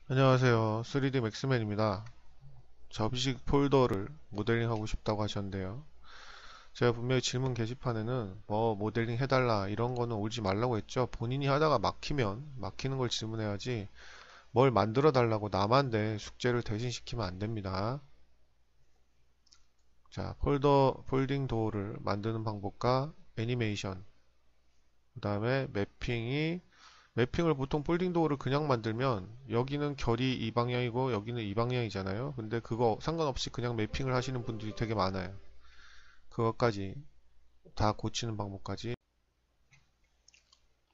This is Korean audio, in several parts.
안녕하세요. 3D 맥스맨입니다. 접이식 폴더를 모델링하고 싶다고 하셨는데요. 제가 분명히 질문 게시판에는 뭐 모델링 해달라 이런 거는 오지 말라고 했죠. 본인이 하다가 막히면 막히는 걸 질문해야지 뭘 만들어 달라고 남한테 숙제를 대신 시키면 안 됩니다. 자, 폴딩 도어를 만드는 방법과 애니메이션, 그 다음에 매핑을 보통 폴딩 도어를 그냥 만들면 여기는 결이 이 방향이고 여기는 이 방향이잖아요. 근데 그거 상관없이 그냥 매핑을 하시는 분들이 되게 많아요. 그것까지 다 고치는 방법까지.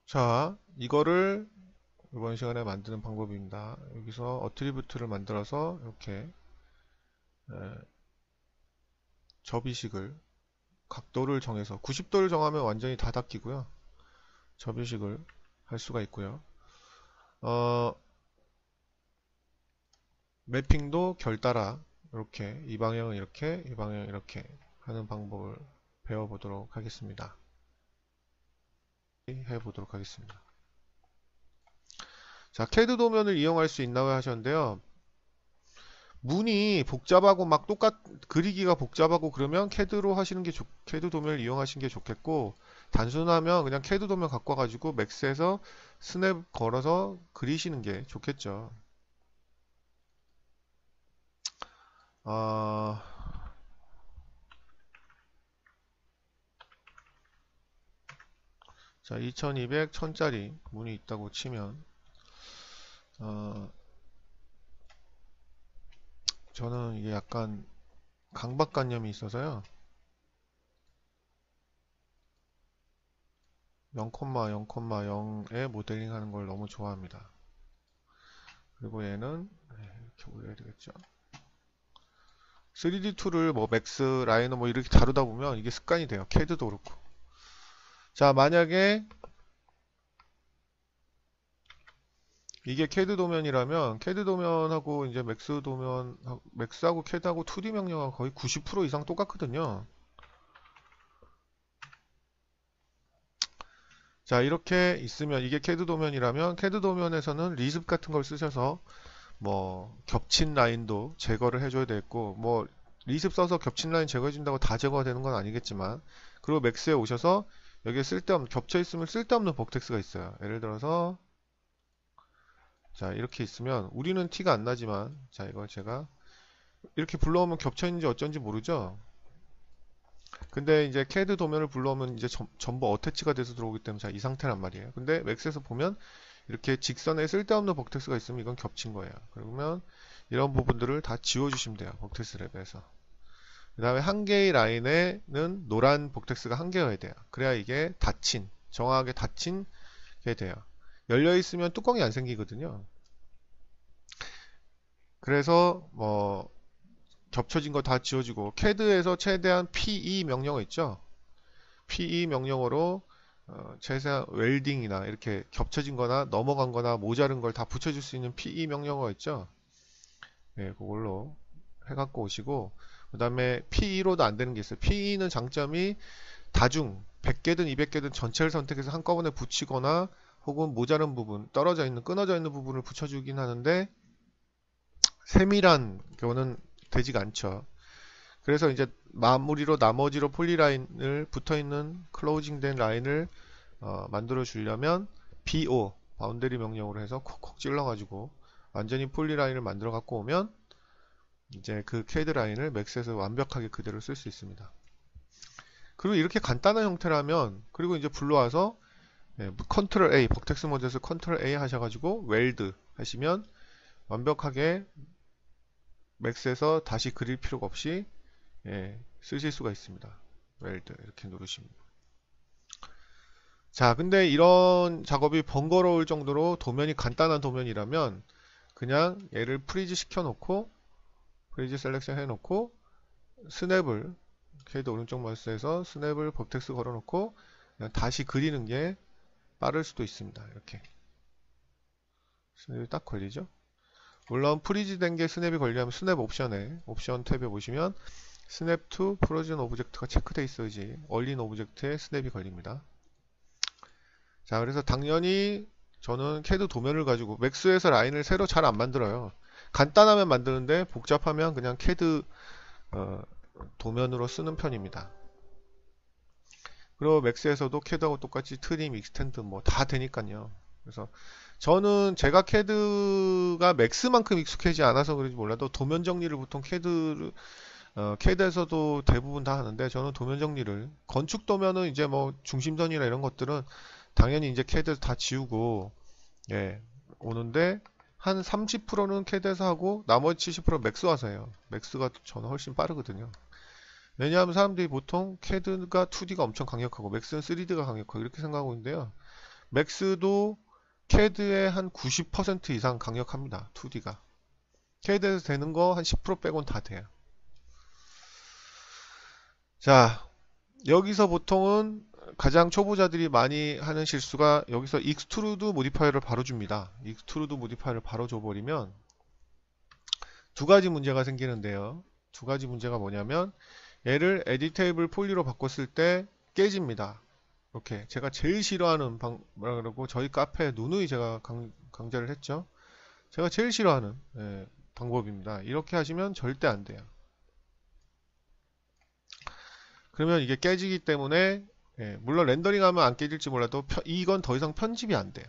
자, 이거를 이번 시간에 만드는 방법입니다. 여기서 어트리뷰트를 만들어서 이렇게 접이식을 각도를 정해서 90도를 정하면 완전히 다 닦이고요. 접이식을 할 수가 있고요. 어, 매핑도 결 따라 이렇게 이 방향은 이렇게 이 방향은 이렇게 하는 방법을 배워보도록 하겠습니다. 해보도록 하겠습니다. 자, 캐드 도면을 이용할 수 있나요 하셨는데요. 문이 복잡하고 막 그리기가 복잡하고 그러면 캐드 도면을 이용하시는 게 좋겠고, 단순하면 그냥 캐드 도면 갖고 와가지고 맥스에서 스냅 걸어서 그리시는 게 좋겠죠. 아, 자, 2200, 1000짜리 문이 있다고 치면, 어, 저는 이게 약간 강박관념이 있어서요. 0,0,0에 모델링 하는 걸 너무 좋아합니다. 그리고 얘는 이렇게 올려야 되겠죠. 3D 툴을 뭐 맥스, 라이너 뭐 이렇게 다루다 보면 이게 습관이 돼요. 캐드도 그렇고. 자, 만약에 이게 캐드 도면이라면 캐드 도면하고 이제 맥스하고 캐드하고 2D 명령하고 거의 90% 이상 똑같거든요. 자, 이렇게 있으면 이게 캐드 도면이라면 캐드 도면에서는 리습 같은 걸 쓰셔서 뭐 겹친 라인도 제거를 해줘야 되겠고 뭐 리습 써서 겹친 라인 제거해준다고 다 제거가 되는 건 아니겠지만 그리고 맥스에 오셔서 여기에 겹쳐 있으면 쓸데없는 버텍스가 있어요. 예를 들어서 자 이렇게 있으면 우리는 티가 안 나지만 자 이걸 제가 이렇게 불러오면 겹쳐 있는지 어쩐지 모르죠. 근데 이제 캐드 도면을 불러오면 이제 전부 어태치가 돼서 들어오기 때문에 자 이 상태란 말이에요. 근데 맥스에서 보면 이렇게 직선에 쓸데없는 버텍스가 있으면 이건 겹친 거예요. 그러면 이런 부분들을 다 지워주시면 돼요. 버텍스 랩에서. 그 다음에 한 개의 라인에는 노란 복텍스가 한 개여야 돼요. 그래야 이게 정확하게 닫힌 게 돼요. 열려 있으면 뚜껑이 안 생기거든요. 그래서 뭐 겹쳐진 거 다 지워지고 CAD에서 최대한 PE 명령어 있죠. PE 명령어로 최대한 웰딩이나 이렇게 겹쳐진 거나 넘어간 거나 모자른 걸 다 붙여줄 수 있는 PE 명령어 있죠. 예, 그걸로 해갖고 오시고 그 다음에 PE로도 안 되는 게 있어요. PE는 장점이 다중 100개든 200개든 전체를 선택해서 한꺼번에 붙이거나 혹은 모자른 부분, 떨어져 있는, 끊어져 있는 부분을 붙여주긴 하는데 세밀한 경우는 되지가 않죠. 그래서 이제 마무리로 나머지로 폴리라인을 붙어있는 클로징된 라인을 만들어 주려면 BO, 바운더리 명령으로 해서 콕콕 찔러가지고 완전히 폴리라인을 만들어 갖고 오면 이제 그 캐드 라인을 맥스에서 완벽하게 그대로 쓸 수 있습니다. 그리고 이렇게 간단한 형태라면 그리고 이제 불러와서 컨트롤 A, 버텍스 모드에서 컨트롤 A 하셔가지고 웰드 하시면 완벽하게 맥스에서 다시 그릴 필요가 없이 쓰실 수가 있습니다. 웰드 이렇게 누르시면. 자, 근데 이런 작업이 번거로울 정도로 도면이 간단한 도면이라면 그냥 얘를 프리즈 시켜놓고 프리즈 셀렉션 해놓고 스냅을 캐드 오른쪽 마우스에서 스냅을 버텍스 걸어놓고 그냥 다시 그리는 게 빠를 수도 있습니다. 이렇게 스냅이 딱 걸리죠. 물론 프리즈 된 게 스냅이 걸리면 스냅 옵션에 옵션 탭에 보시면 스냅 투 프로즌 오브젝트가 체크되어 있어야지 얼린 오브젝트에 스냅이 걸립니다. 자, 그래서 당연히 저는 캐드 도면을 가지고 맥스에서 라인을 새로 잘 안 만들어요. 간단하면 만드는데 복잡하면 그냥 캐드 어, 도면으로 쓰는 편입니다. 그리고 맥스에서도 캐드하고 똑같이 트림, 익스텐드 뭐 다 되니까요. 그래서 저는 제가 캐드가 맥스만큼 익숙하지 않아서 그런지 몰라도 도면 정리를 보통 캐드에서도 대부분 다 하는데 저는 도면 정리를 건축 도면은 이제 뭐 중심선이나 이런 것들은 당연히 이제 캐드 다 지우고 예 오는데 한 30%는 캐드에서 하고 나머지 70% 맥스 와서 해요. 맥스가 저는 훨씬 빠르거든요. 왜냐하면 사람들이 보통 캐드가 2D가 엄청 강력하고 맥스는 3D가 강력하고 이렇게 생각하고 있는데요. 맥스도 캐드의 한 90% 이상 강력합니다. 2D가. 캐드에서 되는 거 한 10% 빼곤 다 돼요. 자, 여기서 보통은 가장 초보자들이 많이 하는 실수가 여기서 익스트루드 모디파이어를 바로 줍니다. 익스트루드 모디파이어를 바로 줘버리면 두 가지 문제가 생기는데요. 두 가지 문제가 뭐냐면 얘를 에디테이블 폴리로 바꿨을 때 깨집니다. 이렇게 제가 제일 싫어하는 뭐라 그러고 저희 카페에 누누이 제가 강좌를 했죠. 제가 제일 싫어하는 방법입니다. 이렇게 하시면 절대 안 돼요. 그러면 이게 깨지기 때문에 물론 렌더링하면 안 깨질지 몰라도 이건 더 이상 편집이 안 돼요.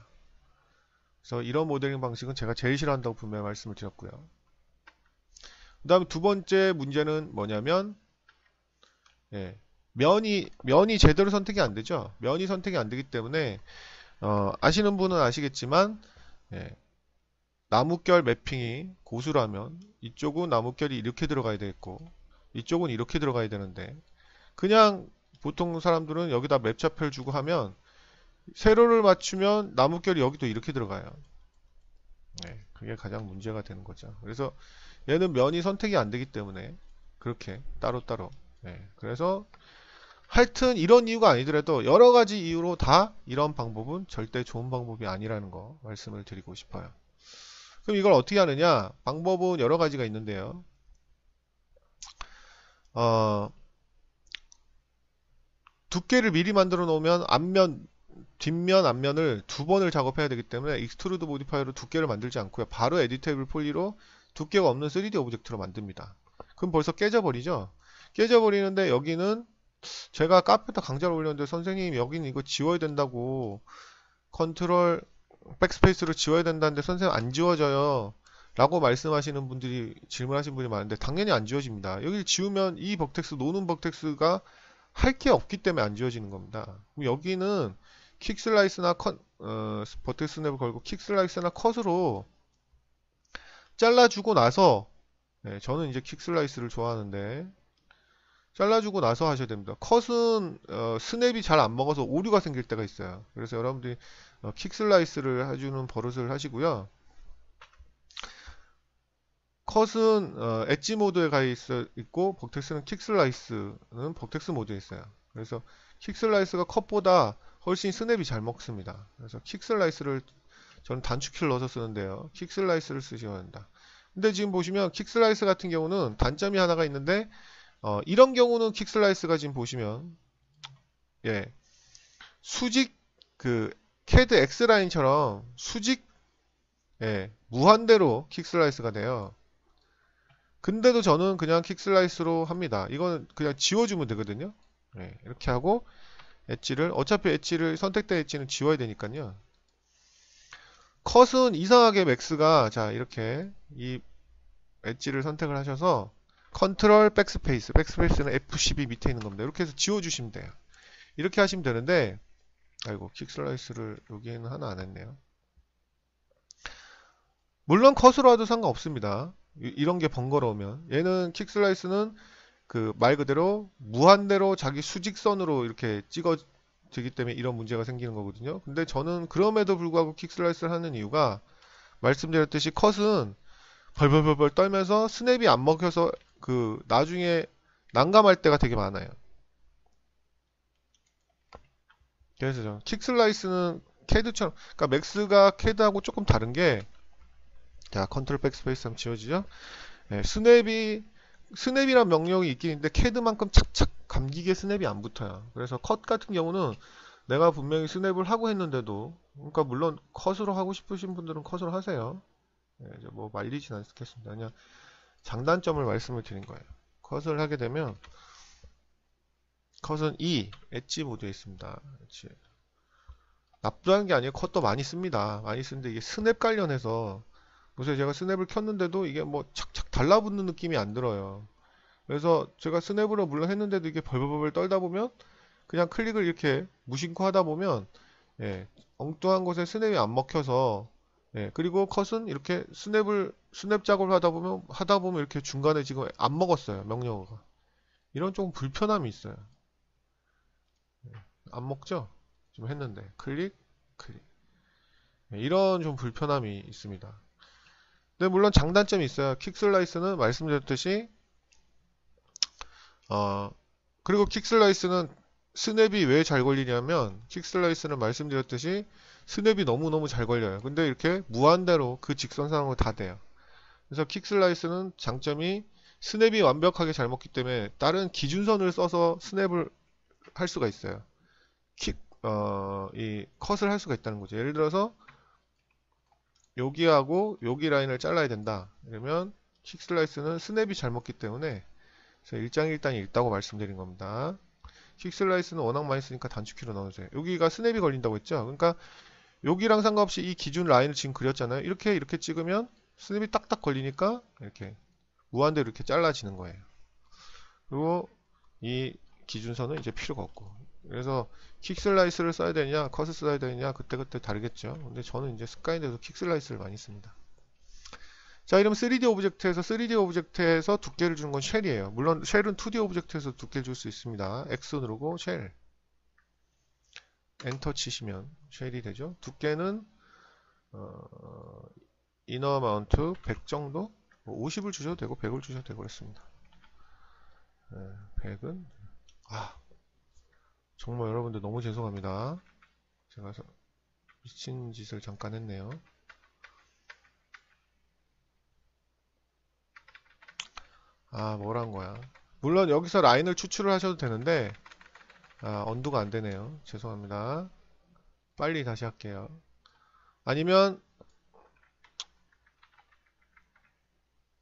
그래서 이런 모델링 방식은 제가 제일 싫어한다고 분명히 말씀을 드렸고요. 그 다음에 두 번째 문제는 뭐냐면 면이 제대로 선택이 안 되죠. 면이 선택이 안 되기 때문에 아시는 분은 아시겠지만 나뭇결 매핑이 고수라면 이쪽은 나뭇결이 이렇게 들어가야 되겠고 이쪽은 이렇게 들어가야 되는데 그냥 보통 사람들은 여기다 맵차표를 주고 하면 세로를 맞추면 나뭇결이 여기도 이렇게 들어가요. 그게 가장 문제가 되는 거죠. 그래서 얘는 면이 선택이 안 되기 때문에 그렇게 따로따로 그래서 하여튼 이런 이유가 아니더라도 여러 가지 이유로 다 이런 방법은 절대 좋은 방법이 아니라는 거 말씀을 드리고 싶어요. 그럼 이걸 어떻게 하느냐? 방법은 여러 가지가 있는데요. 두께를 미리 만들어 놓으면 뒷면, 앞면을 두 번을 작업해야 되기 때문에 익스트루드 모디파이어로 두께를 만들지 않고요. 바로 에디테이블 폴리로 두께가 없는 3D 오브젝트로 만듭니다. 그럼 벌써 깨져버리죠? 깨져버리는데 여기는 제가 카페에다 강좌를 올렸는데 선생님 여기는 이거 지워야 된다고 컨트롤 백스페이스로 지워야 된다는데 선생님 안 지워져요 라고 말씀하시는 분들이 질문하시는 분이 많은데 당연히 안 지워집니다. 여기를 지우면 이 버텍스 노는 버텍스가 할 게 없기 때문에 안 지워지는 겁니다. 그럼 여기는 킥슬라이스나 버텍스 스냅을 걸고 킥슬라이스나 컷으로 잘라주고 나서 저는 이제 킥슬라이스를 좋아하는데 잘라주고 나서 하셔야 됩니다. 컷은 스냅이 잘 안 먹어서 오류가 생길 때가 있어요. 그래서 여러분들이 킥슬라이스를 해주는 버릇을 하시고요. 컷은 엣지 모드에 가 있고 버텍스는 킥슬라이스는 버텍스 모드에 있어요. 그래서 킥슬라이스가 컷보다 훨씬 스냅이 잘 먹습니다. 그래서 킥슬라이스를 저는 단축키를 넣어서 쓰는데요. 킥슬라이스를 쓰셔야 한다. 근데 지금 보시면 킥슬라이스 같은 경우는 단점이 하나가 있는데 이런 경우는 킥슬라이스가 지금 보시면 수직 CAD X라인처럼 수직 무한대로 킥슬라이스가 돼요. 근데도 저는 그냥 킥슬라이스로 합니다. 이건 그냥 지워주면 되거든요. 이렇게 하고 엣지를 어차피 엣지를 선택된 엣지는 지워야 되니까요. 컷은 이상하게 맥스가 자 이렇게 이 엣지를 선택을 하셔서 컨트롤 백스페이스는 F12 밑에 있는 겁니다. 이렇게 해서 지워주시면 돼요. 이렇게 하시면 되는데 아이고 킥슬라이스를 여기에는 하나 안 했네요. 물론 컷으로 해도 상관없습니다. 이런 게 번거로우면 얘는 킥슬라이스는 말 그대로 무한대로 자기 수직선으로 이렇게 찍어지기 때문에 이런 문제가 생기는 거거든요. 근데 저는 그럼에도 불구하고 킥슬라이스를 하는 이유가 말씀드렸듯이 컷은 벌벌벌벌 떨면서 스냅이 안 먹혀서 나중에 난감할 때가 되게 많아요. 그래서 저는 킥슬라이스는 캐드처럼 그러니까 맥스가 캐드하고 조금 다른 게 자, 컨트롤 백스페이스 하면 지워지죠? 스냅이란 명령이 있긴 있는데 캐드만큼 착착 감기게 스냅이 안 붙어요. 그래서 컷 같은 경우는 내가 분명히 스냅을 하고 했는데도, 그러니까 물론 컷으로 하고 싶으신 분들은 컷으로 하세요. 예, 이제 뭐 말리진 않겠습니다. 그냥 장단점을 말씀을 드린 거예요. 컷을 하게 되면 컷은 엣지 모드에 있습니다. 엣지. 나쁘다는 게 아니에요. 컷도 많이 씁니다. 많이 쓰는데 이게 스냅 관련해서 보세요. 제가 스냅을 켰는데도 이게 뭐 착착 달라붙는 느낌이 안 들어요. 그래서 제가 스냅으로 물론 했는데도 이게 벌벌벌 떨다 보면 그냥 클릭을 이렇게 무심코 하다 보면 예, 엉뚱한 곳에 스냅이 안 먹혀서 예, 그리고 컷은 이렇게 스냅 작업을 하다 보면 이렇게 중간에 지금 안 먹었어요. 명령어가. 이런 조금 불편함이 있어요. 안 먹죠? 좀 했는데 클릭 클릭 예, 이런 좀 불편함이 있습니다. 근데 물론 장단점이 있어요. 킥슬라이스는 말씀드렸듯이 어 그리고 킥슬라이스는 스냅이 왜 잘 걸리냐면 킥슬라이스는 말씀드렸듯이 스냅이 너무너무 잘 걸려요. 근데 이렇게 무한대로 그 직선상으로 다 돼요. 그래서 킥슬라이스는 장점이 스냅이 완벽하게 잘 먹기 때문에 다른 기준선을 써서 스냅을 할 수가 있어요. 이 컷을 할 수가 있다는 거죠. 예를 들어서 여기하고 여기 라인을 잘라야 된다. 그러면 킥슬라이스는 스냅이 잘 먹기 때문에 일장일단이 있다고 말씀드린 겁니다. 킥슬라이스는 워낙 많이 쓰니까 단축키로 넣어주세요. 여기가 스냅이 걸린다고 했죠. 그러니까 여기랑 상관없이 이 기준 라인을 지금 그렸잖아요. 이렇게 찍으면 스냅이 딱딱 걸리니까 이렇게 무한대로 이렇게 잘라지는 거예요. 그리고 이 기준선은 이제 필요가 없고. 그래서 킥슬라이스를 써야 되냐, 컷을 써야 되냐, 그때그때 다르겠죠. 근데 저는 이제 습관이 돼서 킥슬라이스를 많이 씁니다. 자, 이러면 3D 오브젝트에서 두께를 주는 건 쉘이에요. 물론 쉘은 2D 오브젝트에서 두께를 줄 수 있습니다. X 누르고 쉘. 엔터 치시면 쉘이 되죠. 두께는 이너 마운트 100 정도? 50을 주셔도 되고 100을 주셔도 되고 그랬습니다. 100은 정말 여러분들 너무 죄송합니다. 제가 미친 짓을 잠깐 했네요. 뭐란 거야. 물론 여기서 라인을 추출을 하셔도 되는데 언두가 안 되네요. 죄송합니다. 빨리 다시 할게요. 아니면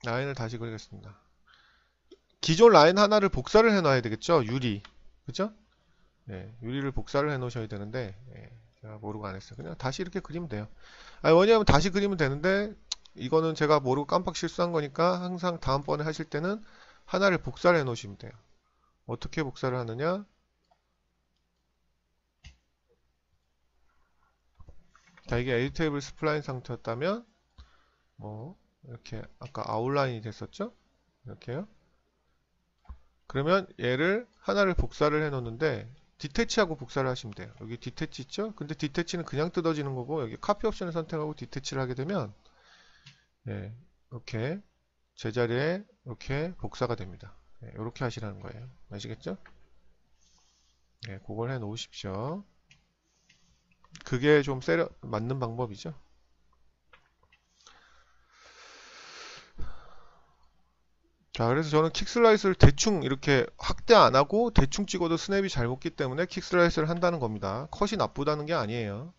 라인을 다시 그리겠습니다. 기존 라인 하나를 복사를 해 놔야 되겠죠? 유리. 그죠? 네, 유리를 복사를 해 놓으셔야 되는데 제가 모르고 안 했어요. 그냥 다시 이렇게 그리면 돼요. 왜냐하면 다시 그리면 되는데 이거는 제가 모르고 깜빡 실수한 거니까 항상 다음번에 하실 때는 하나를 복사를 해 놓으시면 돼요. 어떻게 복사를 하느냐? 자, 이게 에디테이블 스플라인 상태였다면 뭐 이렇게 아까 아웃라인이 됐었죠? 이렇게요. 그러면 얘를 하나를 복사를 해 놓는데 디태치하고 복사를 하시면 돼요. 여기 디태치 있죠? 근데 디태치는 그냥 뜯어지는 거고 여기 카피 옵션을 선택하고 디태치를 하게 되면 이렇게 제자리에 이렇게 복사가 됩니다. 이렇게 하시라는 거예요. 아시겠죠? 그걸 해 놓으십시오. 그게 좀 맞는 방법이죠. 자, 그래서 저는 킥슬라이스를 대충 이렇게 확대 안 하고 대충 찍어도 스냅이 잘 먹기 때문에 킥슬라이스를 한다는 겁니다. 컷이 나쁘다는 게 아니에요.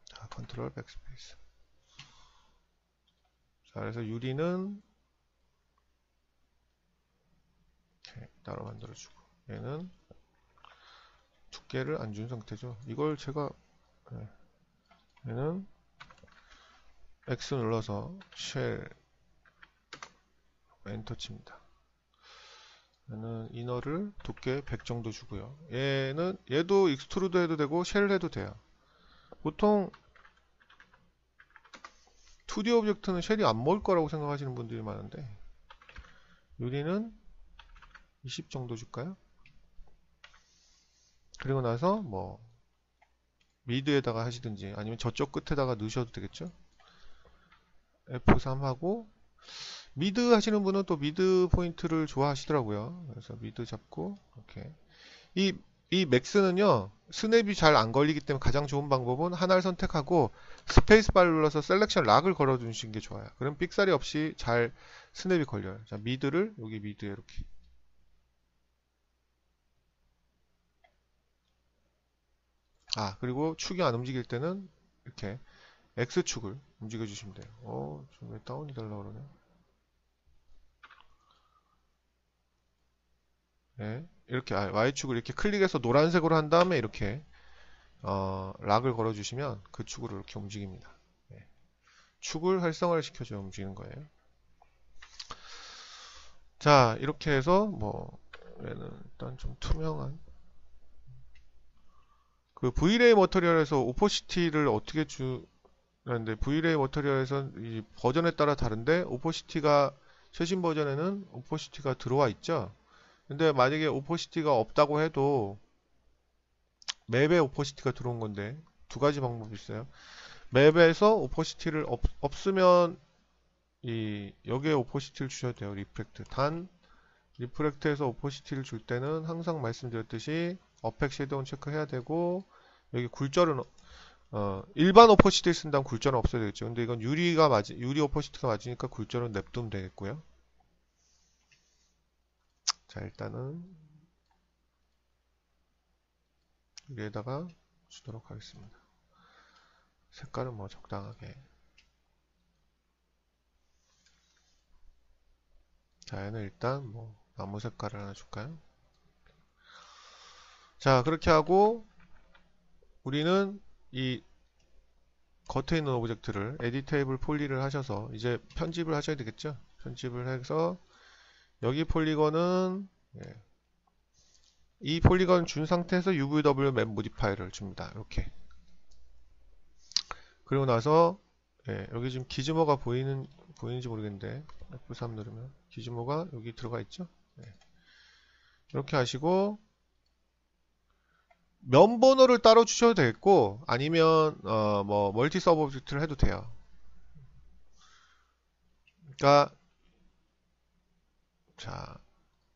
자, 컨트롤 백스페이스. 자, 그래서 유리는 이렇게 따로 만들어주고 얘는 두께를 안 준 상태죠. 이걸 제가 얘는 X 눌러서 쉘 엔터 칩니다. 얘는 이너를 두께 100 정도 주고요. 얘도 익스트루드 해도 되고 쉘 해도 돼요. 보통 2D 오브젝트는 쉘이 안 먹을 거라고 생각하시는 분들이 많은데 유리는 20 정도 줄까요? 그리고 나서 뭐 미드에다가 하시든지 아니면 저쪽 끝에다가 넣으셔도 되겠죠. F3 하고 미드 하시는 분은 또 미드 포인트를 좋아하시더라고요. 그래서 미드 잡고 이렇게 이 맥스는요 스냅이 잘 안 걸리기 때문에 가장 좋은 방법은 하나를 선택하고 스페이스바를 눌러서 셀렉션 락을 걸어 주시는 게 좋아요. 그럼 삑사리 없이 잘 스냅이 걸려요. 자, 미드를 여기 미드에 이렇게 그리고 축이 안 움직일 때는 이렇게 X축을 움직여 주시면 돼요. 좀 왜 다운이 되려고 그러네. 네, 이렇게 Y축을 이렇게 클릭해서 노란색으로 한 다음에 이렇게 락을 걸어 주시면 그 축으로 이렇게 움직입니다. 네, 축을 활성화를 시켜줘야 움직이는 거예요. 자, 이렇게 해서 뭐 얘는 일단 좀 투명한 그 Vray 머터리얼에서 오포시티를 어떻게 주는데 Vray 머터리얼에선 이 버전에 따라 다른데 오포시티가 최신 버전에는 오포시티가 들어와 있죠. 근데 만약에 오포시티가 없다고 해도 맵에 오포시티가 들어온 건데 두 가지 방법이 있어요. 맵에서 오포시티를 없으면 여기에 오포시티를 주셔도 돼요. 리프렉트. 단 리프렉트에서 오포시티를 줄 때는 항상 말씀드렸듯이 어펙 섀도우는 체크해야 되고 여기 굴절은 일반 오포시티를 쓴다면 굴절은 없어야 되겠죠. 근데 이건 유리 오포시티가 맞으니까 굴절은 냅두면 되겠고요. 자, 일단은 여기에다가 주도록 하겠습니다. 색깔은 뭐 적당하게. 자, 얘는 일단 뭐 나무 색깔을 하나 줄까요? 자, 그렇게 하고 우리는 이 겉에 있는 오브젝트를 에디테이블 폴리를 하셔서 이제 편집을 하셔야 되겠죠. 편집을 해서 여기 폴리건은 이 폴리건 준 상태에서 UVW 맵 모디파이어를 줍니다. 이렇게. 그리고 나서 여기 지금 기즈모가 보이는지 모르겠는데 F3 누르면 기즈모가 여기 들어가 있죠. 이렇게 하시고 면 번호를 따로 주셔도 되겠고 아니면 뭐 멀티 서브 오브젝트를 해도 돼요. 그러니까 자,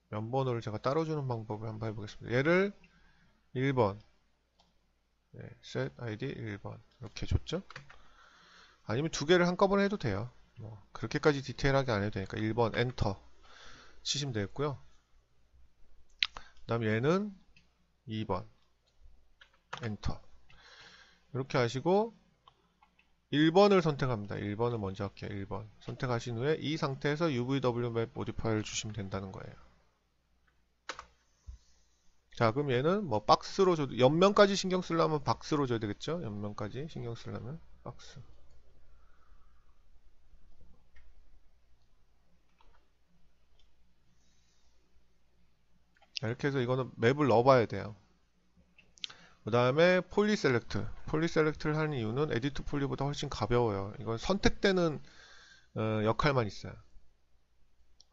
면 번호를 제가 따로 주는 방법을 한번 해보겠습니다. 얘를 1번 set id 1번 이렇게 줬죠. 아니면 두 개를 한꺼번에 해도 돼요. 뭐 그렇게까지 디테일하게 안 해도 되니까 1번 엔터 치시면 되겠고요. 그 다음 얘는 2번 엔터 이렇게 하시고 1번을 선택합니다. 1번을 먼저 할게요. 1번 선택하신 후에 이 상태에서 UVW 맵 모디파이어를 주시면 된다는 거예요. 자, 그럼 얘는 뭐 박스로 줘도 옆면까지 신경 쓰려면 박스로 줘야 되겠죠? 옆면까지 신경 쓰려면 박스. 자, 이렇게 해서 이거는 맵을 넣어봐야 돼요. 그 다음에 폴리 셀렉트. 폴리 셀렉트를 하는 이유는 에디트 폴리보다 훨씬 가벼워요. 이건 선택되는 역할만 있어요.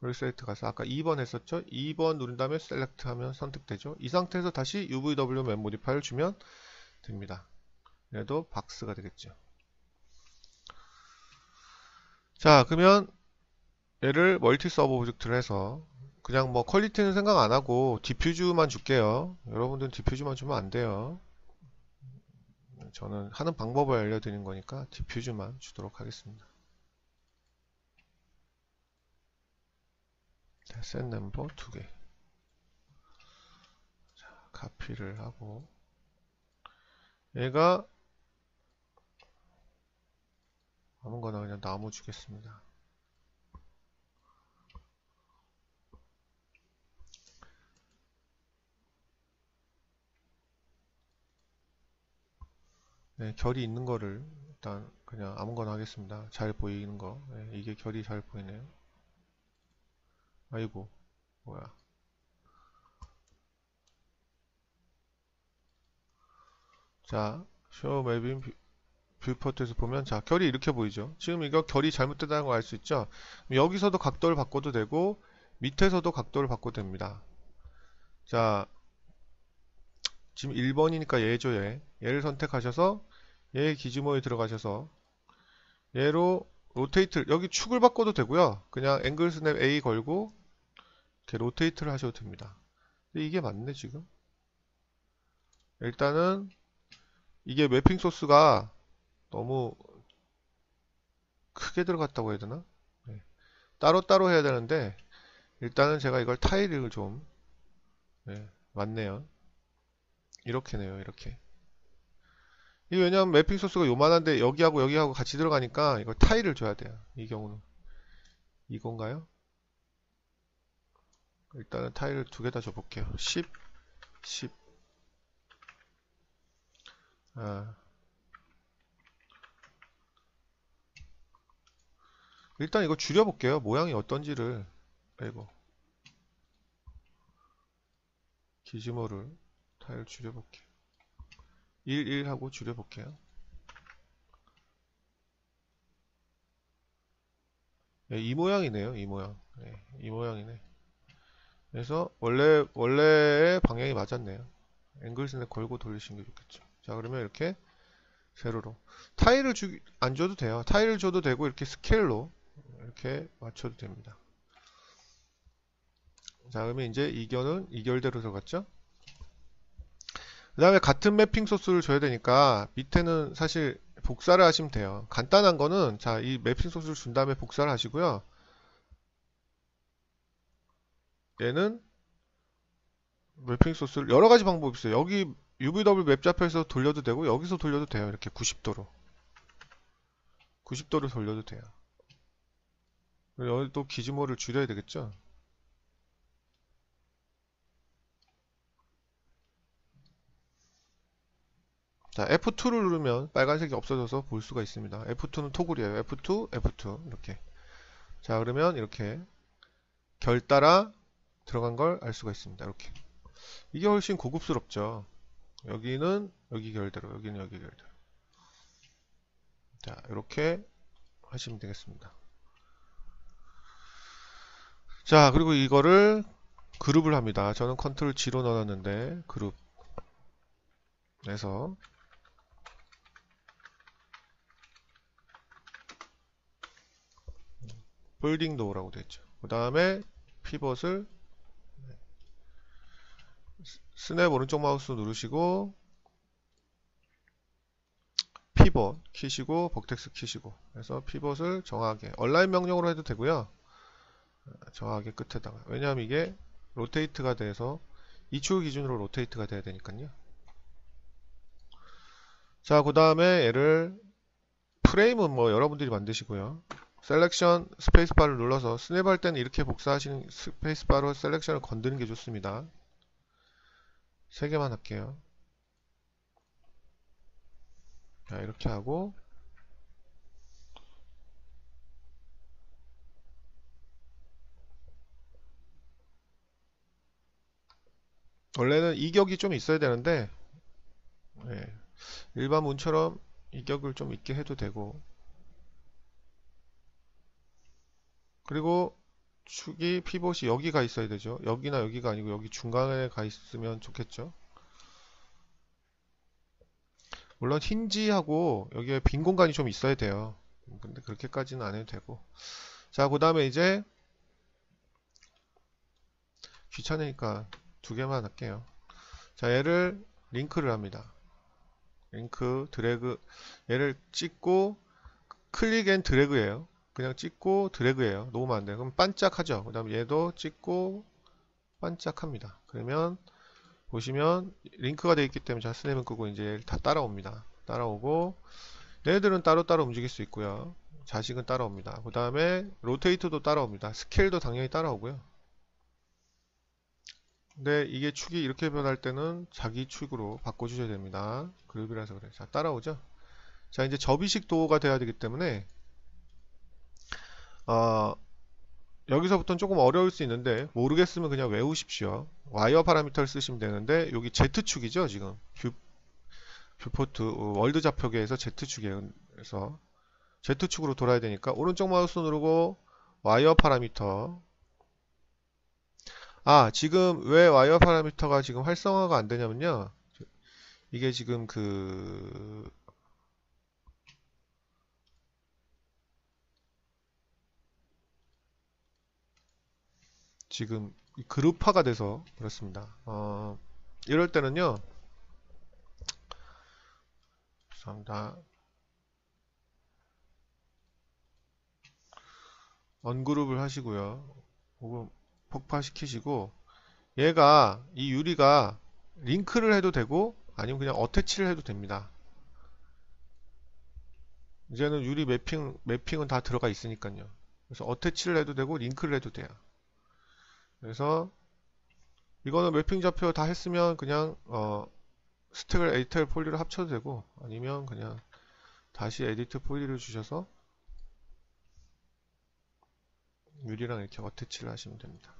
폴리 셀렉트 가서 아까 2번 했었죠? 2번 누른 다음에 셀렉트 하면 선택되죠. 이 상태에서 다시 UVW 맵 모디파이어를 주면 됩니다. 얘도 박스가 되겠죠. 자, 그러면 얘를 멀티 서브 오브젝트를 해서 그냥 뭐 퀄리티는 생각 안 하고 디퓨즈만 줄게요. 여러분들은 디퓨즈만 주면 안 돼요. 저는 하는 방법을 알려드리는 거니까 디퓨즈만 주도록 하겠습니다. 셋 넘버 2개. 자, 카피를 하고 얘가 아무거나 그냥 나무 주겠습니다. 네, 결이 있는 거를 일단 그냥 아무거나 하겠습니다. 잘 보이는 거. 네, 이게 결이 잘 보이네요. 아이고, 뭐야. 자, 쇼 맵인 뷰포트에서 보면 자, 결이 이렇게 보이죠. 지금 이거 결이 잘못됐다는 걸 알 수 있죠. 여기서도 각도를 바꿔도 되고 밑에서도 각도를 바꿔도 됩니다. 자, 지금 1번이니까 얘죠. 얘를 선택하셔서 얘 기즈모에 들어가셔서 얘로 로테이트 여기 축을 바꿔도 되고요. 그냥 앵글 스냅 A 걸고 이렇게 로테이트를 하셔도 됩니다. 근데 이게 맞네 지금. 일단은 이게 매핑 소스가 너무 크게 들어갔다고 해야 되나? 네. 따로따로 해야 되는데 일단은 제가 이걸 타일을 좀 맞네요. 이렇게네요. 이렇게. 이게 왜냐면 매핑 소스가 요만한데 여기하고 여기하고 같이 들어가니까 이거 타일을 줘야 돼요. 이 경우는 이건가요? 일단은 타일을 두 개 다 줘볼게요. 10, 10. 아, 일단 이거 줄여볼게요. 모양이 어떤지를. 아이고, 기지모를 타일 줄여볼게요. 1, 1 하고 줄여볼게요. 네, 이 모양이네요. 이 모양. 네, 이 모양이네. 그래서 원래의 방향이 맞았네요. 앵글스는 걸고 돌리시는 게 좋겠죠. 자, 그러면 이렇게 세로로 타일을 안 줘도 돼요. 타일을 줘도 되고 이렇게 스케일로 이렇게 맞춰도 됩니다. 자, 그러면 이제 이견은 이결대로 들어갔죠. 그 다음에 같은 매핑 소스를 줘야 되니까 밑에는 사실 복사를 하시면 돼요. 간단한 거는 자, 이 매핑 소스를 준 다음에 복사를 하시고요. 얘는 매핑 소스를 여러 가지 방법이 있어요. 여기 UVW 맵 잡혀서 돌려도 되고 여기서 돌려도 돼요. 이렇게 90도로 90도로 돌려도 돼요. 여기 또 기지모를 줄여야 되겠죠. 자, F2를 누르면 빨간색이 없어져서 볼 수가 있습니다. F2는 토글이에요. F2, F2 이렇게. 자, 그러면 이렇게 결 따라 들어간 걸 알 수가 있습니다. 이렇게. 이게 훨씬 고급스럽죠. 여기는 여기 결대로, 여기는 여기 결대로. 자, 이렇게 하시면 되겠습니다. 자, 그리고 이거를 그룹을 합니다. 저는 컨트롤 G로 넣어놨는데 그룹에서 폴딩 도어라고 되어 있죠. 그 다음에 피벗을 스냅 오른쪽 마우스 누르시고 피벗 키시고 버텍스 키시고 해서 피벗을 정하게 얼라인 명령으로 해도 되고요. 정하게 끝에다가 왜냐하면 이게 로테이트가 돼서 이 축을 기준으로 로테이트가 돼야 되니까요. 자, 그 다음에 얘를 프레임은 뭐 여러분들이 만드시고요. 셀렉션 스페이스바를 눌러서 스냅할 때는 이렇게 복사하시는 스페이스바로 셀렉션을 건드는 게 좋습니다. 3개만 할게요. 자, 이렇게 하고 원래는 이격이 좀 있어야 되는데 네, 일반 문처럼 이격을 좀 있게 해도 되고 그리고 축이 피봇이 여기 가 있어야 되죠. 여기나 여기가 아니고 여기 중간에 가 있으면 좋겠죠. 물론 힌지하고 여기에 빈 공간이 좀 있어야 돼요. 근데 그렇게까지는 안 해도 되고 자, 그 다음에 이제 귀찮으니까 2개만 할게요. 자, 얘를 링크를 합니다. 링크 드래그 얘를 찍고 클릭 앤 드래그예요. 그냥 찍고 드래그예요. 놓으면 안 돼요. 그럼 반짝하죠. 그 다음에 얘도 찍고 반짝합니다. 그러면 보시면 링크가 되어 있기 때문에 자, 스냅은 끄고 이제 다 따라옵니다. 따라오고 얘네들은 따로따로 움직일 수 있고요. 자식은 따라옵니다. 그 다음에 로테이트도 따라옵니다. 스케일도 당연히 따라오고요. 근데 이게 축이 이렇게 변할 때는 자기 축으로 바꿔주셔야 됩니다. 그룹이라서 그래. 자, 따라오죠. 자, 이제 접이식 도어가 돼야 되기 때문에 여기서부터는 조금 어려울 수 있는데 모르겠으면 그냥 외우십시오. 와이어 파라미터를 쓰시면 되는데 여기 Z축이죠. 지금 뷰포트 월드 좌표계에서 Z축이에요. 그래서 Z축으로 돌아야 되니까 오른쪽 마우스 누르고 와이어 파라미터 지금 왜 와이어 파라미터가 지금 활성화가 안 되냐면요. 이게 지금 지금 그룹화가 돼서 그렇습니다. 이럴 때는요. 죄송합니다. 언그룹을 하시고요. 혹은 폭파시키시고 얘가 이 유리가 링크를 해도 되고 아니면 그냥 어태치를 해도 됩니다. 이제는 유리 매핑은 다 들어가 있으니까요. 그래서 어태치를 해도 되고 링크를 해도 돼요. 그래서 이거는 매핑 좌표 다 했으면 그냥 스택을 에디터 폴리로 합쳐도 되고, 아니면 그냥 다시 에디트 폴리를 주셔서 유리랑 이렇게 어태치를 하시면 됩니다.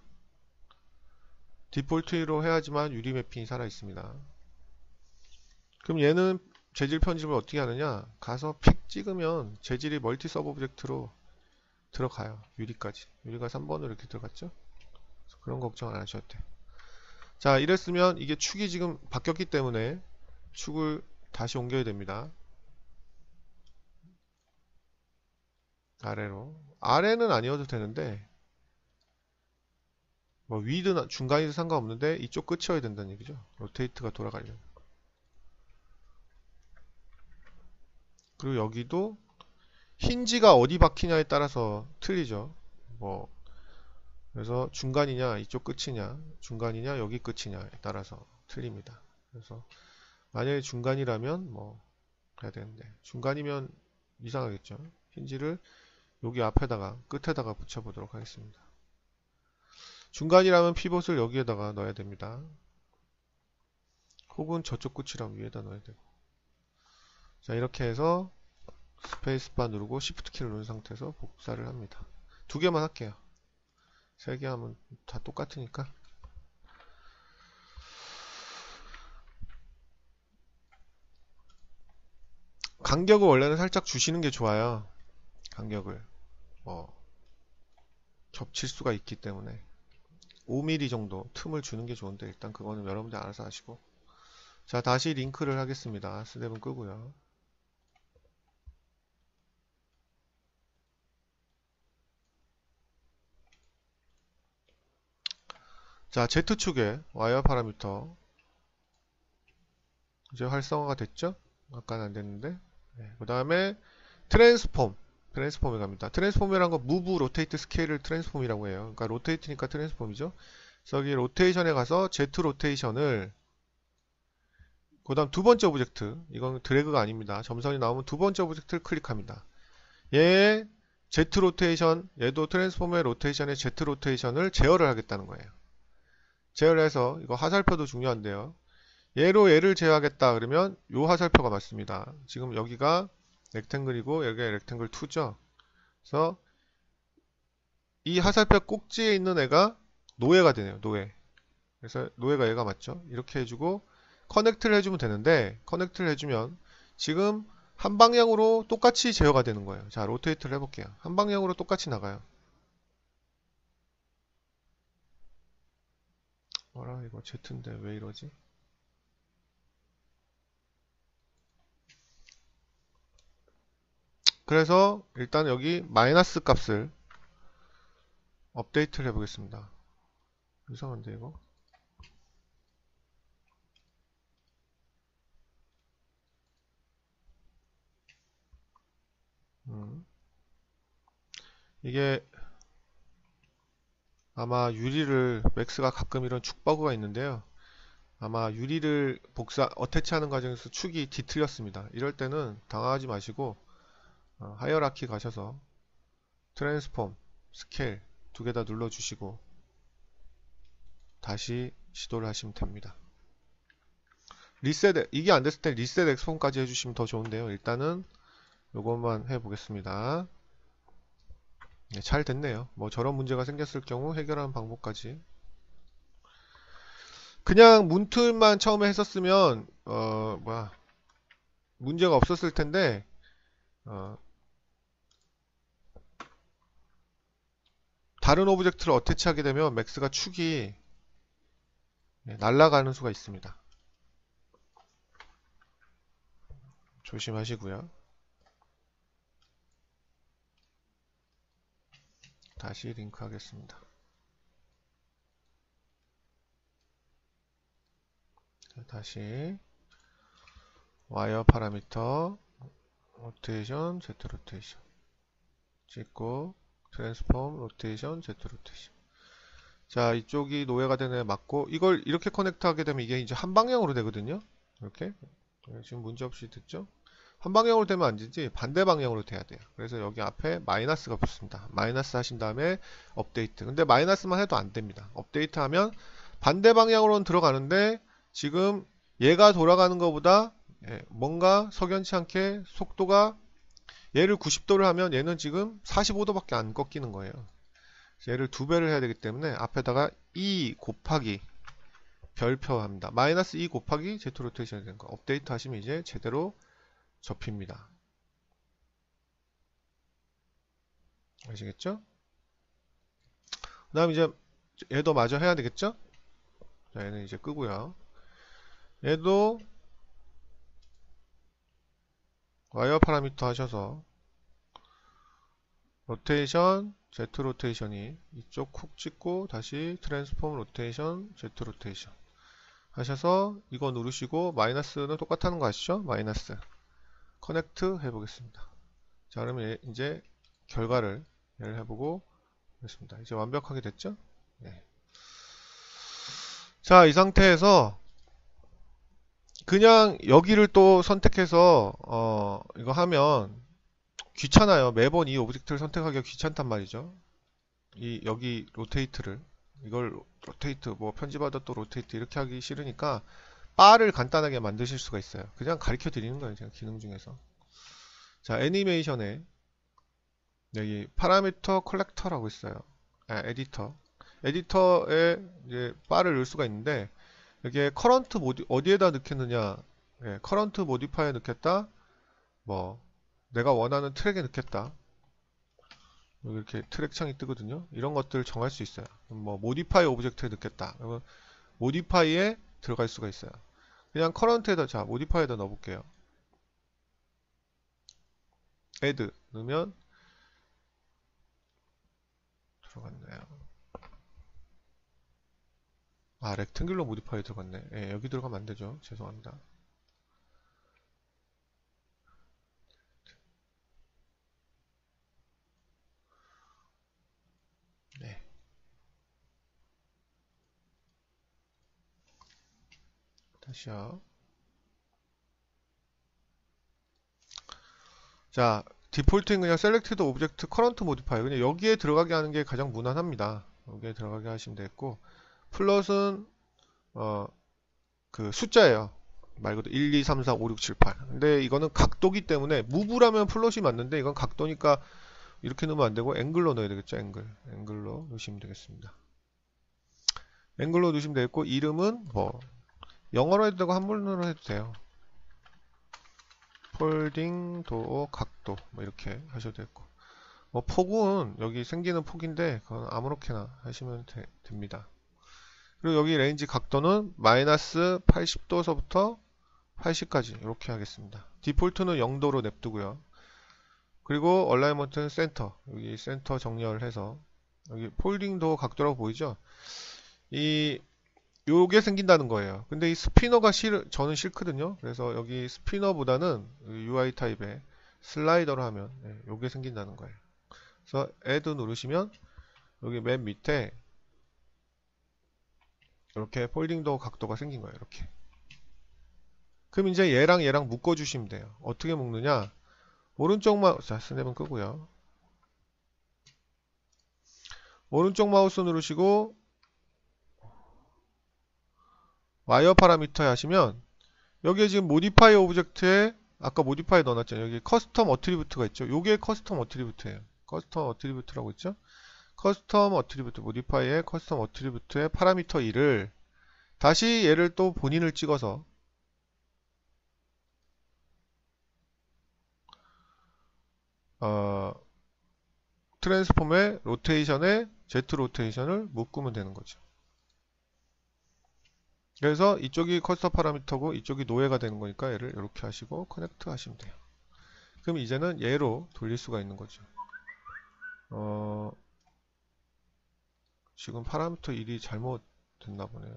디폴트로 해야지만 유리 매핑이 살아 있습니다. 그럼 얘는 재질 편집을 어떻게 하느냐? 가서 픽 찍으면 재질이 멀티 서브 오브젝트로 들어가요. 유리까지. 유리가 3번으로 이렇게 들어갔죠? 그런 걱정 안 하셔도 돼. 자, 이랬으면 이게 축이 지금 바뀌었기 때문에 축을 다시 옮겨야 됩니다. 아래로. 아래는 아니어도 되는데, 뭐 위든 중간이든 상관없는데 이쪽 끝이어야 된다는 얘기죠. 로테이트가 돌아가려면. 그리고 여기도 힌지가 어디 박히냐에 따라서 틀리죠. 뭐 그래서 중간이냐 이쪽 끝이냐 중간이냐 여기 끝이냐에 따라서 틀립니다. 그래서 만약에 중간이라면 뭐 해야 되는데 중간이면 이상하겠죠. 힌지를 여기 앞에다가 끝에다가 붙여보도록 하겠습니다. 중간이라면 피벗을 여기에다가 넣어야 됩니다. 혹은 저쪽 끝이라면 위에다 넣어야 되고. 자, 이렇게 해서 스페이스바 누르고 시프트 키를 누른 상태에서 복사를 합니다. 두 개만 할게요. 세 개 하면 다 똑같으니까. 간격을 원래는 살짝 주시는 게 좋아요. 간격을 겹칠 수가 있기 때문에 5mm 정도 틈을 주는 게 좋은데 일단 그거는 여러분들 알아서 하시고. 자, 다시 링크를 하겠습니다. 스냅은 끄고요. 자, Z축에 와이어 파라미터 이제 활성화가 됐죠? 아까는 안 됐는데. 네, 그 다음에 트랜스폼에 갑니다. 트랜스폼이란 거 무브 로테이트 스케일을 트랜스폼이라고 해요. 그러니까 로테이트니까 트랜스폼이죠. 그래서 여기 로테이션에 가서 Z 로테이션을 그 다음 두 번째 오브젝트, 이건 드래그가 아닙니다. 점선이 나오면 두 번째 오브젝트를 클릭합니다. 얘 Z 로테이션, 얘도 트랜스폼의 로테이션의 Z 로테이션을 제어를 하겠다는 거예요. 제어를 해서 이거 화살표도 중요한데요. 얘를 제어하겠다 그러면 요 화살표가 맞습니다. 지금 여기가 렉탱글이고 여기가 렉탱글 2죠. 그래서 이 화살표 꼭지에 있는 애가 노예가 되네요. 노예. 그래서 노예가 얘가 맞죠. 이렇게 해주고 커넥트를 해주면 되는데 커넥트를 해주면 지금 한 방향으로 똑같이 제어가 되는 거예요. 자, 로테이트를 해볼게요. 한 방향으로 똑같이 나가요. 뭐라 이거 Z인데 왜 이러지? 그래서 일단 여기 마이너스 값을 업데이트를 해보겠습니다. 이상한데 이거? 이게 아마 유리를 맥스가 가끔 이런 축 버그가 있는데요. 아마 유리를 어태치하는 과정에서 축이 뒤틀렸습니다. 이럴 때는 당황하지 마시고 하이어라키 가셔서 트랜스폼, 스케일 두 개 다 눌러주시고 다시 시도를 하시면 됩니다. 리셋, 이게 안 됐을 때 리셋 엑스폼까지 해주시면 더 좋은데요. 일단은 요것만 해보겠습니다. 네, 잘 됐네요. 뭐 저런 문제가 생겼을 경우 해결하는 방법까지. 그냥 문틀만 처음에 했었으면 문제가 없었을 텐데 다른 오브젝트를 어태치하게 되면 맥스가 축이 날아가는 수가 있습니다. 조심하시고요. 다시 링크 하겠습니다. 다시 와이어 파라미터 로테이션 Z 로테이션 찍고 트랜스폼 로테이션 Z 로테이션. 자, 이쪽이 노예가 되는 애 맞고 이걸 이렇게 커넥트 하게 되면 이게 이제 한 방향으로 되거든요. 이렇게 지금 문제없이 됐죠. 한 방향으로 되면 안 되지 반대 방향으로 돼야 돼요. 그래서 여기 앞에 마이너스가 붙습니다. 마이너스 하신 다음에 업데이트. 근데 마이너스만 해도 안 됩니다. 업데이트 하면 반대 방향으로는 들어가는데 지금 얘가 돌아가는 것보다 뭔가 석연치 않게 속도가 얘를 90도를 하면 얘는 지금 45도밖에 안 꺾이는 거예요. 얘를 2배를 해야 되기 때문에 앞에다가 2 곱하기 별표합니다. 마이너스 2 곱하기 Z 로테이션이 되는 거. 업데이트 하시면 이제 제대로 접힙니다. 아시겠죠? 그 다음 이제 얘도 마저 해야 되겠죠? 자, 얘는 이제 끄고요. 얘도 와이어 파라미터 하셔서 로테이션 Z 로테이션이 이쪽 콕 찍고 다시 트랜스폼 로테이션 Z 로테이션 하셔서 이거 누르시고 마이너스는 똑같다는 거 아시죠? 마이너스 커넥트 해보겠습니다. 자, 그러면 이제 결과를 얘를 해보고 있습니다. 이제 완벽하게 됐죠? 네. 자, 이 상태에서 그냥 여기를 또 선택해서 이거 하면 귀찮아요. 매번 이 오브젝트를 선택하기가 귀찮단 말이죠. 여기 로테이트를 이걸 로테이트 뭐 편집하다 또 로테이트 이렇게 하기 싫으니까 바를 간단하게 만드실 수가 있어요. 그냥 가르쳐 드리는 거예요. 제가 기능 중에서. 자, 애니메이션에 여기 파라미터 컬렉터라고 있어요. 에디터. 에디터에 이제 바를 넣을 수가 있는데 여기에 커런트 모디 어디에다 넣겠느냐? 커런트 모디파이에 넣겠다. 뭐 내가 원하는 트랙에 넣겠다. 여기 이렇게 트랙 창이 뜨거든요. 이런 것들을 정할 수 있어요. 뭐 모디파이 오브젝트에 넣겠다. 그러면 모디파이에 들어갈 수가 있어요. 그냥 커런트에다 자 모디파이에다 넣어볼게요. add 넣으면 들어갔네요. 아, 렉탱귤러 모디파이에 들어갔네. 예, 여기 들어가면 안 되죠. 죄송합니다. 네. 다시요. 자, 디폴트는 그냥 셀렉티드 오브젝트 커런트 모디파이. 그냥 여기에 들어가게 하는 게 가장 무난합니다. 여기에 들어가게 하시면 되겠고, 플롯은 그 숫자예요. 말 그대로 1, 2, 3, 4, 5, 6, 7, 8. 근데 이거는 각도기 때문에 무브라면 플롯이 맞는데 이건 각도니까 이렇게 넣으면 안 되고 앵글로 넣어야 되겠죠. 앵글로 넣으시면 되겠습니다. 앵글로 넣으시면 되겠고 이름은 뭐 영어로 해도 되고 한글로 해도 돼요. 폴딩 도어 각도 뭐 이렇게 하셔도 되고 뭐 폭은 여기 생기는 폭인데 그건 아무렇게나 하시면 됩니다. 그리고 여기 레인지 각도는 마이너스 80도서부터 80까지 이렇게 하겠습니다. 디폴트는 0도로 냅두고요. 그리고 얼라이먼트는 센터 여기 센터 정렬해서 여기 폴딩 도어 각도라고 보이죠? 요게 생긴다는 거예요. 근데 이 스피너가 저는 싫거든요. 그래서 여기 스피너보다는 UI 타입에 슬라이더로 하면 요게 생긴다는 거예요. 그래서 add 누르시면 여기 맨 밑에 이렇게 폴딩 도어 각도가 생긴 거예요. 이렇게. 그럼 이제 얘랑 묶어 주시면 돼요. 어떻게 묶느냐? 오른쪽 마우스, 자, 스냅은 끄고요. 오른쪽 마우스 누르시고 와이어 파라미터에 하시면 여기에 지금 모디파이 오브젝트에 아까 모디파이 넣어놨잖아요. 여기 커스텀 어트리뷰트가 있죠. 요게 커스텀 어트리뷰트예요. 커스텀 어트리뷰트라고 있죠. 커스텀 어트리뷰트 모디파이의 커스텀 어트리뷰트의 파라미터 2를 다시 얘를 또 본인을 찍어서 트랜스폼의 로테이션에 Z 로테이션을 묶으면 되는 거죠. 그래서 이쪽이 커스터 파라미터고 이쪽이 노예가 되는 거니까 얘를 이렇게 하시고 커넥트 하시면 돼요. 그럼 이제는 얘로 돌릴 수가 있는 거죠. 지금 파라미터 1이 잘못 됐나 보네요.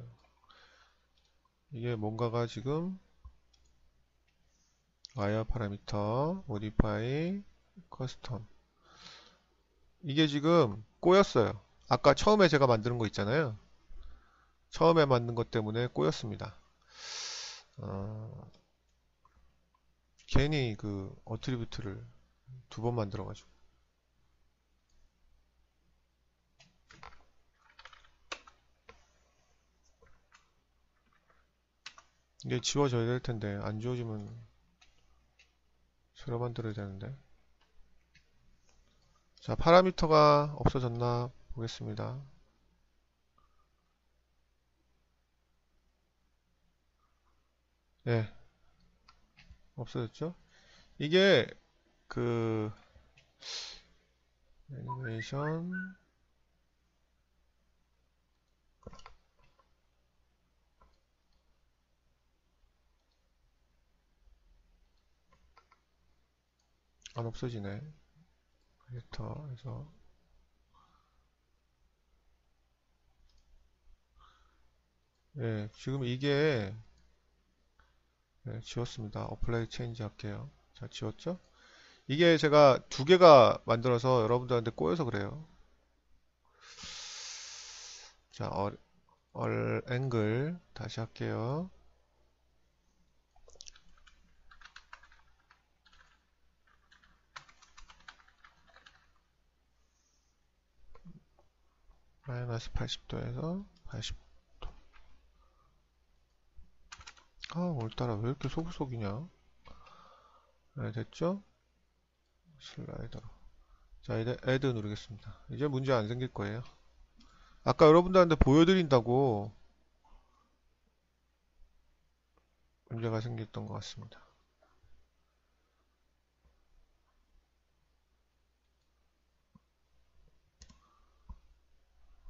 이게 뭔가가 지금 와이어 파라미터 모디파이 커스텀 이게 지금 꼬였어요. 아까 처음에 제가 만드는 거 있잖아요. 처음에 만든 것 때문에 꼬였습니다. 괜히 그 어트리뷰트를 두 번 만들어가지고. 이게 지워져야 될 텐데 안 지워지면 새로 만들어야 되는데. 자, 파라미터가 없어졌나 보겠습니다. 예, 없어졌죠? 이게 그 애니메이션 안 없어지네. 크리에이터에서 예, 지금 이게 예, 지웠습니다. 어플라이 체인지 할게요. 자, 지웠죠? 이게 제가 두 개가 만들어서 여러분들한테 꼬여서 그래요. 자, 앵글 다시 할게요. 마이너스 80도에서 80도. 아, 오늘따라 왜 이렇게 소극속이냐? 네, 됐죠? 슬라이더로. 자, 이제 애드 누르겠습니다. 이제 문제 안 생길 거예요. 아까 여러분들한테 보여드린다고 문제가 생겼던 것 같습니다.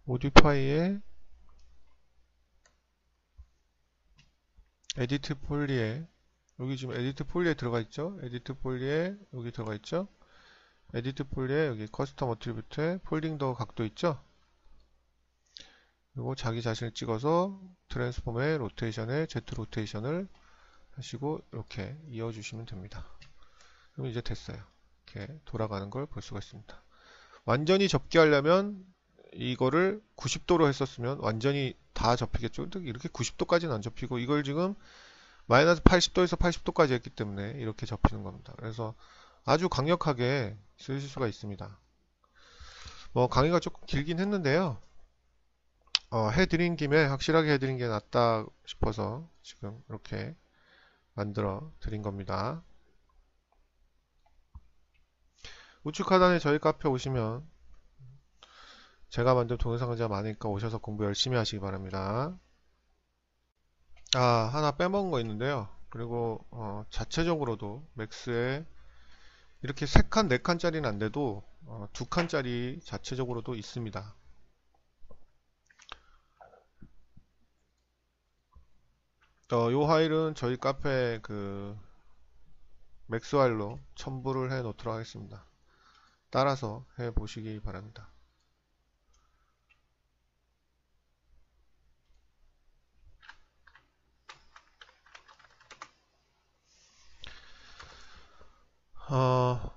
모디파이에 에디트 폴리에 여기 지금 에디트 폴리에 들어가 있죠? 에디트 폴리에 여기 들어가 있죠? 에디트 폴리에 여기 커스텀 어트리뷰트에 폴딩 더 각도 있죠? 그리고 자기 자신을 찍어서 트랜스폼의 로테이션에 Z 로테이션을 하시고 이렇게 이어주시면 됩니다. 그럼 이제 됐어요. 이렇게 돌아가는 걸 볼 수가 있습니다. 완전히 접게 하려면 이거를 90도로 했었으면 완전히 다 접히겠죠. 근데 이렇게 90도까지는 안 접히고 이걸 지금 마이너스 80도에서 80도까지 했기 때문에 이렇게 접히는 겁니다. 그래서 아주 강력하게 쓰실 수가 있습니다. 뭐 강의가 조금 길긴 했는데요. 해드린 김에 확실하게 해드린 게 낫다 싶어서 지금 이렇게 만들어 드린 겁니다. 우측 하단에 저희 카페 오시면 제가 만든 동영상 강좌 많으니까 오셔서 공부 열심히 하시기 바랍니다. 아, 하나 빼먹은 거 있는데요. 그리고 자체적으로도 맥스에 이렇게 3칸, 4칸짜리는 안 돼도 2칸짜리 자체적으로도 있습니다. 요 파일은 저희 카페 그 맥스 파일로 첨부를 해 놓도록 하겠습니다. 따라서 해 보시기 바랍니다. 어,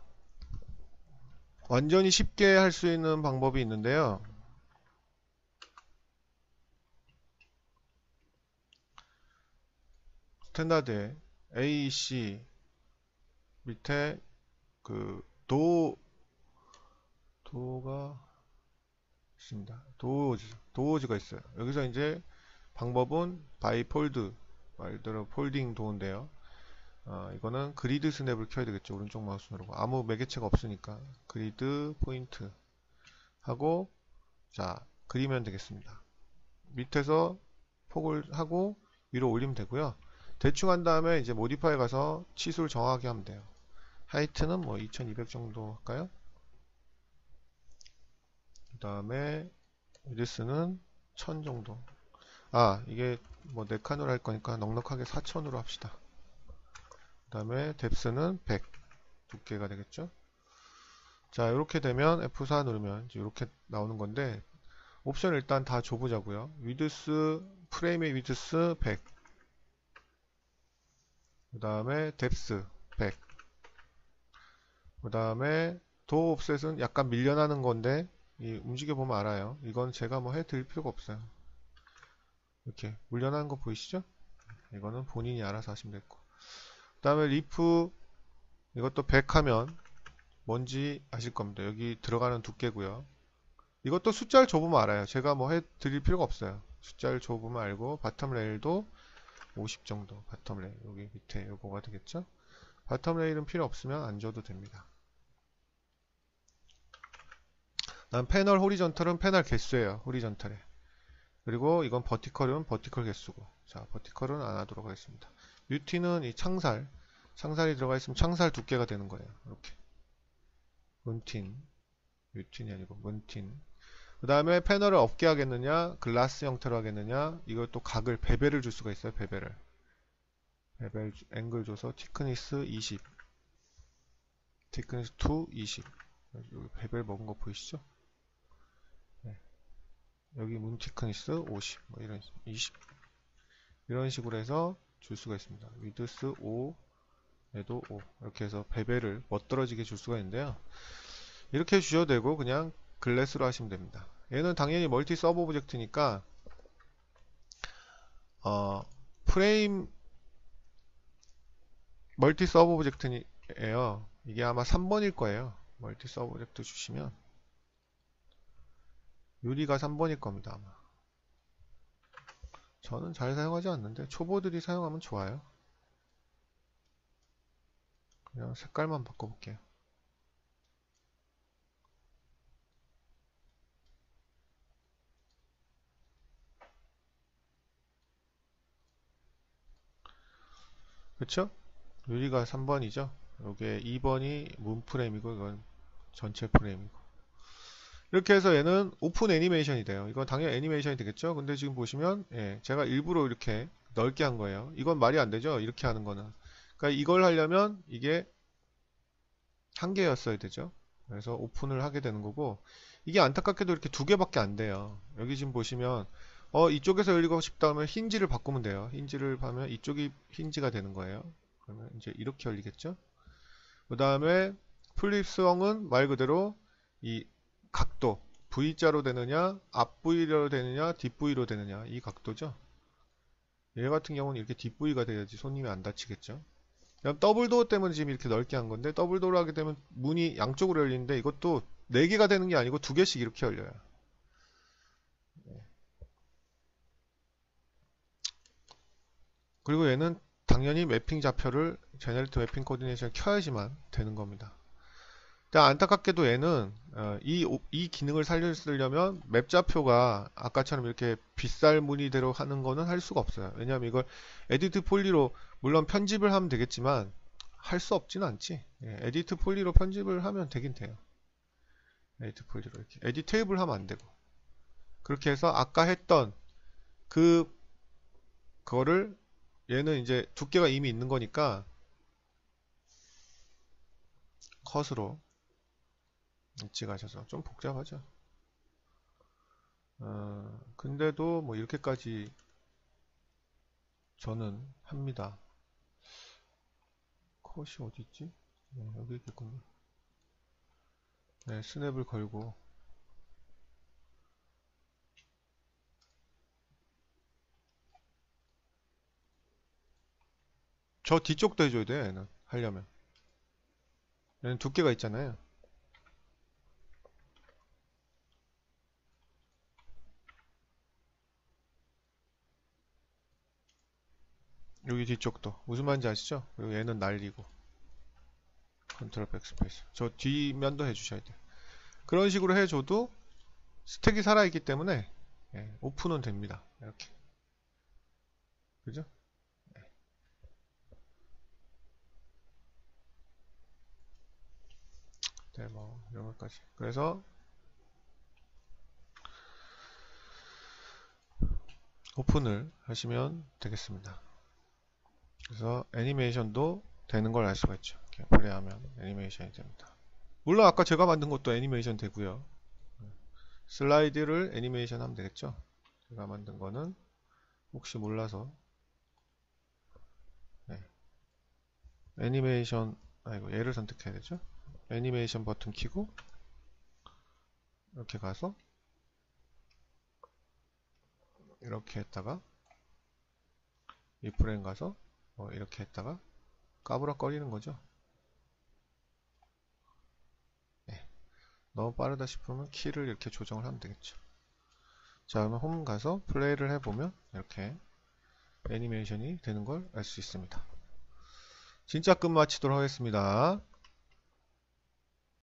완전히 쉽게 할 수 있는 방법이 있는데요. 스탠다드에 AEC 밑에 그 도가 있습니다. 도어즈가 있어요. 여기서 이제 방법은 바이 폴드 말 그대로 폴딩 도어인데요. 이거는 그리드 스냅을 켜야 되겠죠. 오른쪽 마우스 누르고 아무 매개체가 없으니까 그리드 포인트 하고 자 그리면 되겠습니다. 밑에서 폭을 하고 위로 올리면 되고요. 대충 한 다음에 이제 모디파이 가서 치수를 정확하게 하면 돼요. 하이트는 뭐 2200 정도 할까요? 그 다음에 위드스는 1000 정도. 이게 뭐 4칸으로 할 거니까 넉넉하게 4000으로 합시다. 그 다음에 뎁스는 100 두께가 되겠죠. 자 이렇게 되면 F4 누르면 이렇게 나오는 건데 옵션 일단 다 줘보자고요. 위드스 프레임의 위드스 100 그 다음에 뎁스 100 그 다음에 도어 옵셋은 약간 밀려나는 건데 움직여 보면 알아요. 이건 제가 뭐 해드릴 필요가 없어요. 이렇게 물려나는 거 보이시죠? 이거는 본인이 알아서 하시면 됐고 그 다음에 리프 이것도 100 하면 뭔지 아실 겁니다. 여기 들어가는 두께고요. 이것도 숫자를 줘보면 알아요. 제가 뭐 해드릴 필요가 없어요. 숫자를 줘보면 알고, 바텀 레일도 50 정도. 바텀 레일 여기 밑에 요거가 되겠죠. 바텀 레일은 필요 없으면 안 줘도 됩니다. 난 패널 호리전털은 패널 개수예요. 호리전털에. 그리고 이건 버티컬은 버티컬 개수고. 자, 버티컬은 안 하도록 하겠습니다. 뮤티는 이 창살이 들어가 있으면 창살 두께가 되는 거예요. 이렇게. 문틴. 뮤틴이 아니고 문틴. 그 다음에 패널을 없게 하겠느냐, 글라스 형태로 하겠느냐, 이걸 또 각을, 베벨을 줄 수가 있어요. 베벨을. 베벨 앵글 줘서 티크니스 20. 티크니스 2 20. 여기 베벨 먹은 거 보이시죠? 네. 여기 문 티크니스 50. 뭐 이런 20. 이런 식으로 해서 줄 수가 있습니다. 위드스 5, 얘도 5. 이렇게 해서 베벨을 멋들어지게 줄 수가 있는데요. 이렇게 주셔도 되고 그냥 글래스로 하시면 됩니다. 얘는 당연히 멀티 서브 오브젝트니까 프레임 멀티 서브 오브젝트예요. 이게 아마 3번일 거예요. 멀티 서브 오브젝트 주시면 유리가 3번일 겁니다. 아마. 저는 잘 사용하지 않는데 초보들이 사용하면 좋아요. 그냥 색깔만 바꿔볼게요. 그쵸? 유리가 3번이죠. 요게 2번이 문 프레임이고 이건 전체 프레임이고. 이렇게 해서 얘는 오픈 애니메이션이 돼요. 이건 당연히 애니메이션이 되겠죠. 근데 지금 보시면 제가 일부러 이렇게 넓게 한 거예요. 이건 말이 안 되죠. 이렇게 하는 거는. 그러니까 이걸 하려면 이게 한 개였어야 되죠. 그래서 오픈을 하게 되는 거고, 이게 안타깝게도 이렇게 두 개밖에 안 돼요. 여기 지금 보시면 이쪽에서 열리고 싶다 하면 힌지를 바꾸면 돼요. 힌지를 하면 이쪽이 힌지가 되는 거예요. 그러면 이제 이렇게 열리겠죠. 그 다음에 플립스형은 말 그대로 이 각도 V자로 되느냐, 앞 V로 되느냐, 뒷 V로 되느냐, 이 각도죠. 얘 같은 경우는 이렇게 뒷 V가 돼야지 손님이 안 다치겠죠. 그럼 더블 도어 때문에 지금 이렇게 넓게 한 건데, 더블 도어를 하게 되면 문이 양쪽으로 열리는데 이것도 4개가 되는 게 아니고 2개씩 이렇게 열려요. 그리고 얘는 당연히 매핑 좌표를 제너레이터 매핑 코디네이션 켜야지만 되는 겁니다. 근데 안타깝게도 얘는 이 기능을 살리려면 맵 좌표가 아까처럼 이렇게 빗살 무늬대로 하는 거는 할 수가 없어요. 왜냐하면 이걸 에디트 폴리로 물론 편집을 하면 되겠지만 할 수 없진 않지. 에디트 폴리로 편집을 하면 되긴 돼요. 에디트 폴리로 이렇게 에디트 테이블 하면 안 되고, 그렇게 해서 아까 했던 그거를 얘는 이제 두께가 이미 있는 거니까 컷으로 찍으셔서 좀 복잡하죠. 근데도 뭐 이렇게까지 저는 합니다. 컷이 어디 있지? 네, 여기 있겠군요. 네, 스냅을 걸고 저 뒤쪽도 해줘야 돼. 얘는 하려면 얘는 두께가 있잖아요. 여기 뒤쪽도 무슨 말인지 아시죠? 그리고 얘는 날리고 컨트롤 백스페이스, 저 뒷면도 해주셔야 돼요. 그런 식으로 해줘도 스택이 살아있기 때문에 오픈은 됩니다. 이렇게, 그죠? 네, 뭐 이런 것까지. 그래서 오픈을 하시면 되겠습니다. 그래서 애니메이션도 되는 걸 알 수가 있죠. 이렇게 플레이하면 애니메이션이 됩니다. 물론 아까 제가 만든 것도 애니메이션 되고요. 슬라이드를 애니메이션 하면 되겠죠. 제가 만든 거는 혹시 몰라서 애니메이션, 아이고 얘를 선택해야 되죠. 애니메이션 버튼 키고 이렇게 가서 이렇게 했다가 이 프레임 가서 이렇게 했다가 까부락거리는 거죠. 너무 빠르다 싶으면 키를 이렇게 조정을 하면 되겠죠. 자, 그러면 홈 가서 플레이를 해보면 이렇게 애니메이션이 되는 걸 알 수 있습니다. 진짜 끝 마치도록 하겠습니다.